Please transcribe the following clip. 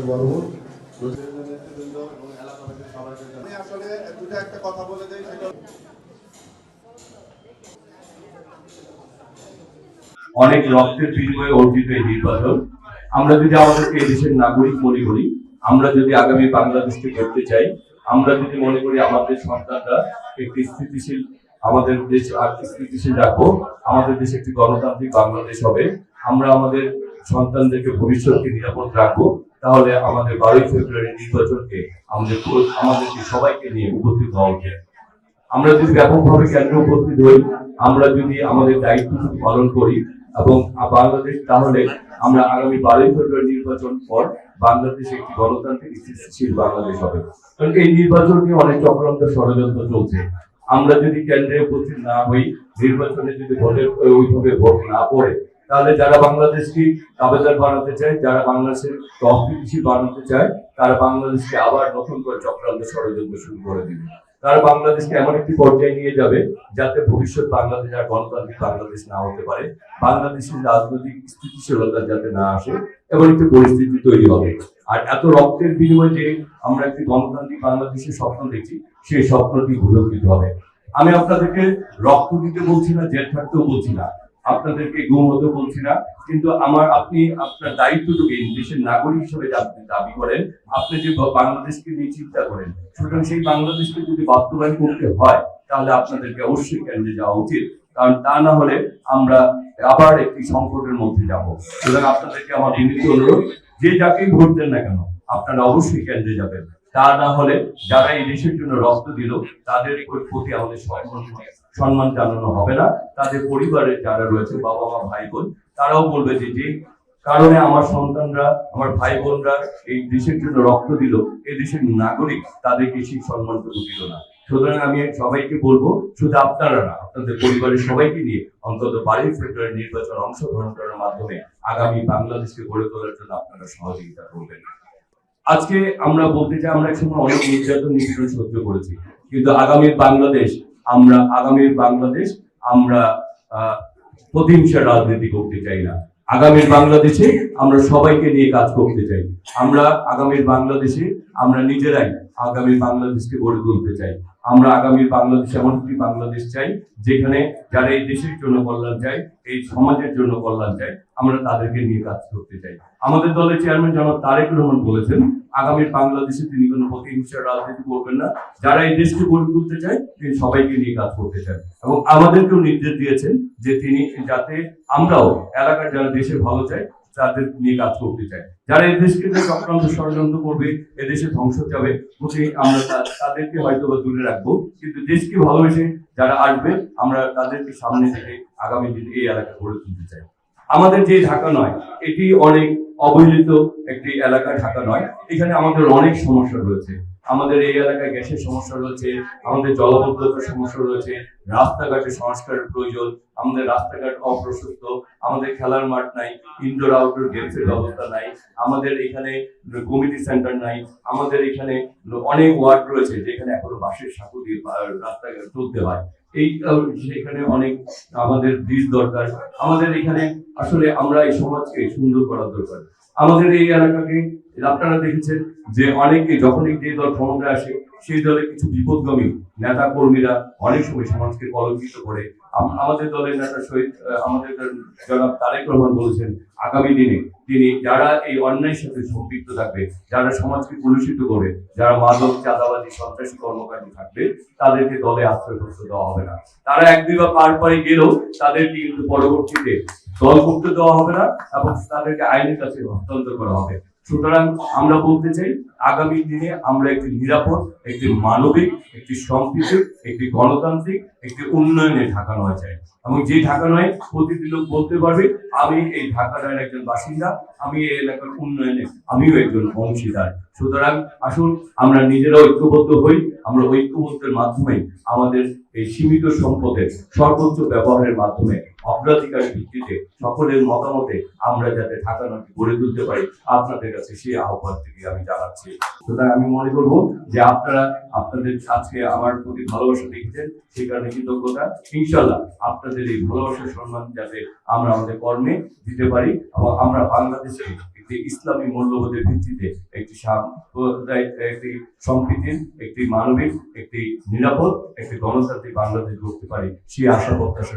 বলবো আমি আসলে দুটো একটা কথা বলে দেই, সেটা অনেক রক্তের বিনিময়ে অর্জিত এই নির্বাচন। আমরা যদি আমাদেরকে এই দেশের নাগরিক মনে করি, আমরা যদি আগামী বাংলাদেশকে করতে চাই, আমরা যদি মনে করি আমাদের সন্তানরা একটি স্থিতিশীল, আমাদের দেশ আর স্থিতিশীল রাখবো, আমাদের দেশ একটি গণতান্ত্রিক বাংলাদেশ হবে, আমরা আমাদের সন্তানদেরকে ভবিষ্যৎকে নিরাপদ রাখবো, তাহলে আমাদের 12ই ফেব্রুয়ারি নির্বাচনকে আমাদেরকে সবাইকে নিয়ে উপস্থিত হওয়া উচিত। আমরা যদি ব্যাপকভাবে কেন্দ্রে উপস্থিত হই, আমরা যদি আমাদের দায়িত্ব পালন করি এবং বাংলাদেশ, তাহলে আমরা আগামী 12ই ফেব্রুয়ারি নির্বাচন পর বাংলাদেশ একটি গণতান্ত্রিক স্থিতিশীল বাংলাদেশ হবে। কারণ এই নির্বাচন নিয়ে অনেক চক্রান্ত ষড়যন্ত্র চলছে। আমরা যদি কেন্দ্রে উপস্থিত না হই, নির্বাচনে যদি ওইভাবে ভোট না পড়ে, তাহলে যারা বাংলাদেশকে দাবেদার বানাতে চায়, যারা বাংলাদেশের অস্থিতিশীল বানাতে চায়, তারা বাংলাদেশকে আবার নতুন করে চক্রান্ত ষড়যন্ত্র শুরু করে দিবে। তারা বাংলাদেশকে এমন একটি পর্যায়ে নিয়ে যাবে যাতে ভবিষ্যৎ বাংলাদেশ আর গণতান্ত্রিক বাংলাদেশ না হতে পারে, বাংলাদেশের রাজনৈতিক স্থিতিশীলতা যাতে না আসে, এমন একটি পরিস্থিতি তৈরি হবে। আর এত রক্তের বিনিময়ে যে আমরা একটি গণতান্ত্রিক বাংলাদেশের স্বপ্ন দেখছি, সেই স্বপ্নটি ভুলঙ্কিত হবে। আমি আপনাদেরকে রক্ত দিতে বলছি না, জেল থাকতেও বলছি না, আপনাদেরকে গুম হতে বলছি না, কিন্তু আপনি আপনার দায়িত্বটুকু দেশের নাগরিক হিসেবে আপনি দাবি করেন, আপনি যে বাংলাদেশকে নিয়ে চিন্তা করেন, সুতরাং সেই বাংলাদেশকে যদি বাস্তবায়ন করতে হয়, তাহলে আপনাদেরকে অবশ্যই কেন্দ্রে যাওয়া উচিত। কারণ তা না হলে আমরা আবার একটি সংকটের মধ্যে যাব। সুতরাং আপনাদেরকে আমার বিনীত অনুরোধ, যে যাকেই ভোট দেন না কেন, আপনারা অবশ্যই কেন্দ্রে যাবেন। তা না হলে যারা এই দেশের জন্য রক্ত দিল, তাদের প্রতি আমাদের সম্মান জানানো হবে না। তাদের পরিবারের যারা রয়েছে, বাবা মা ভাই বোন, তারাও বলবে যে যে কারণে আমার সন্তানরা, আমার ভাই বোনরা এই দেশের জন্য রক্ত দিল, এই দেশের নাগরিক, তাদেরকে সেই সম্মানটুকু দিল না। সুতরাং আমি সবাইকে বলবো, শুধু আপনারা না, আপনাদের পরিবারের সবাইকে নিয়ে অন্তত 12ই ফেব্রুয়ারি নির্বাচন অংশগ্রহণ করার মাধ্যমে আগামী বাংলাদেশকে গড়ে তোলার জন্য আপনারা সহযোগিতা করবেন। আজকে আমরা বলতে চাই, আমরা একসময় অনেক নির্যাতন নিপীড়ন সহ্য করেছি, কিন্তু আগামীর বাংলাদেশ আমরা প্রতিহিংসার রাজনীতি করতে চাই না। আগামীর বাংলাদেশে আমরা সবাইকে নিয়ে কাজ করতে চাই। আমরা আগামীর বাংলাদেশে আমরা নিজেরাই আগামীর বাংলাদেশকে গড়ে তুলতে চাই। আমরা আগামীর বাংলাদেশ এমন একটি বাংলাদেশ চাই যেখানে যারা এই দেশের জন্য কল্যাণ চাই, এই সমাজের জন্য কল্যাণ চাই, আমরা তাদেরকে নিয়ে কাজ করতে চাই। আমাদের দলের চেয়ারম্যান জনাব তারেক রহমান বলেছেন, আগামীর বাংলাদেশে তিনি কোনো প্রতিহিংসার রাজনীতি করবেন না। যারা এই দেশকে গড়ে তুলতে চায়, তিনি সবাইকে নিয়ে কাজ করতে চান এবং আমাদেরকেও নির্দেশ দিয়েছেন যে তিনি যাতে আমরাও এলাকার যারা দেশে ভালো চাই, তাদের নিয়ে কাজ করতে চাই। যারা এই দেশকে চক্রান্ত ষড়যন্ত্র করবে, এদেশে ধ্বংস যাবে, আমরা তাদেরকে হয়তো বা দূরে রাখবো, কিন্তু দেশকে ভালোবেসে যারা আসবে, আমরা তাদেরকে সামনে থেকে আগামী দিনে এই এলাকা গড়ে তুলতে চাই। আমাদের যে ঢাকা নয়, এটি অনেক অবহেলিত একটি এলাকা ঢাকা নয়। এখানে আমাদের অনেক সমস্যা রয়েছে। আমাদের এই এলাকায় গ্যাসের সমস্যা রয়েছে, আমাদের জলবদ্ধতার সমস্যা রয়েছে, রাস্তাঘাটের সংস্কারের প্রয়োজন, আমাদের রাস্তাঘাট অপ্রশস্ত, আমাদের খেলার মাঠ নাই, ইনডোর আউটডোর গেমসের ব্যবস্থা নাই, আমাদের এখানে কমিউনিটি সেন্টার নাই, আমাদের এখানে অনেক ওয়ার্ড রয়েছে যেখানে এখনো বাঁশের সাঁকো দিয়ে রাস্তাঘাট চলতে হয়। সেখানে অনেক আমাদের ব্রিজ দরকার। আমাদের এখানে আসলে আমরা এই সমাজকে সুন্দর করার দরকার। আমাদের এই এলাকাকে আপনারা দেখেছেন যে অনেকে যখনই যে দল ক্ষমতায় আসে, সেই দলের কিছু বিপদগামী নেতা কর্মীরা অনেক সময় সমাজকে কলঙ্কিত করে। আমাদের দলের নেতা শহীদ আমাদের জনাব তারেক রহমান বলেছেন, আগামী দিনে তিনি যারা এই অন্যায়ের সাথে সম্পৃক্ত থাকবে, যারা সমাজকে কলুষিত করে, যারা মাদক চাঁদাবাজি সন্ত্রাসী কর্মকাণ্ডে থাকবে, তাদেরকে দলে আশ্রয়প্রস্ত দেওয়া হবে না। তারা এক দুই বা পার পরে গেলেও তাদেরকে কিন্তু পরবর্তীতে দল করতে দেওয়া হবে না এবং তাদেরকে আইনের কাছে হস্তান্তর করা হবে। সুতরাং আমরা বলতে চাই, আগামী দিনে আমরা একটি নিরাপদ, একটি মানবিক, একটি সম্প্রীতি, একটি গণতান্ত্রিক, একটি উন্নয়নের ঢাকা নয় চাই। এবং যে ঢাকা নয় প্রতিটি লোক বলতে পারবে, আমি এই ঢাকার একজন বাসিন্দা, আমি এই এলাকার উন্নয়নে আমিও একজন অংশীদার। সুতরাং আসুন আমরা নিজেরা ঐক্যবদ্ধ হই। আমরা ঐক্যবদ্ধের মাধ্যমে আমাদের এই সীমিত সম্পদের সর্বোচ্চ ব্যবহারের মাধ্যমে অগ্রাধিকার ভিত্তিতে সকলের মতামতে আমরা যাতে ঢাকা নয়কে গড়ে তুলতে পারি, আপনাদের কাছে সেই আহ্বান থেকে আমি জানাচ্ছি। সুতরাং আমি মনে করবো যে আপনারা আপনাদের আজকে আমার প্রতি ভালোবাসা দেখেছেন, সেই কারণে কৃতজ্ঞতা। ইনশাল্লাহ আপনাদের এই ভালোবাসা সম্মান যাতে আমরা আমাদের কর্মে দিতে পারি এবং আমরা বাংলাদেশে একটি ইসলামী মূল্যবোধের ভিত্তিতে একটি সাম্প্রদায়িক একটি সম্প্রীতির একটি মানবিক একটি নিরাপদ একটি গণতান্ত্রিক বাংলাদেশ গড়তে পারি সেই আশা প্রত্যাশা